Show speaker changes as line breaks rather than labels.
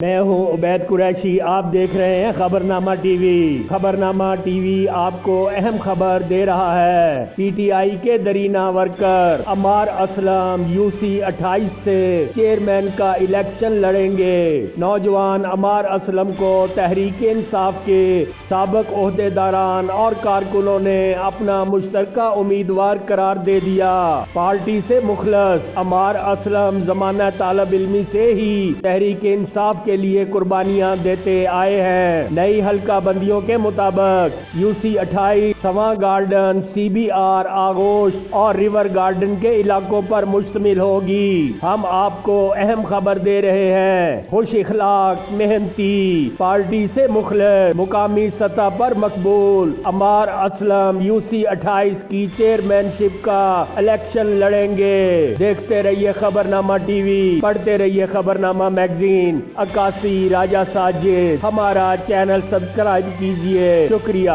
میں ہوں عبید قریشی، آپ دیکھ رہے ہیں خبرنامہ ٹی وی۔ خبرنامہ ٹی وی آپ کو اہم خبر دے رہا ہے۔ پی ٹی آئی کے درینہ ورکر عمار اسلم UC 28 سے چیئرمین کا الیکشن لڑیں گے۔ نوجوان عمار اسلم کو تحریک انصاف کے سابق عہدیداران اور کارکنوں نے اپنا مشترکہ امیدوار قرار دے دیا۔ پارٹی سے مخلص عمار اسلم زمانہ طالب علمی سے ہی تحریک انصاف کے لیے قربانیاں دیتے آئے ہیں۔ نئی حلقہ بندیوں کے مطابق UC 28 سواں گارڈن، CBR آغوش اور ریور گارڈن کے علاقوں پر مشتمل ہوگی۔ ہم آپ کو اہم خبر دے رہے ہیں۔ خوش اخلاق، محنتی، پارٹی سے مخلص، مقامی سطح پر مقبول عمار اسلم UC 28 کی چیئرمین شپ کا الیکشن لڑیں گے۔ دیکھتے رہیے خبرنامہ ٹی وی، پڑھتے رہیے خبرنامہ میگزین۔ عکاسی راجہ ساجد، ہمارا چینل سبسکرائب کیجئے۔ شکریہ۔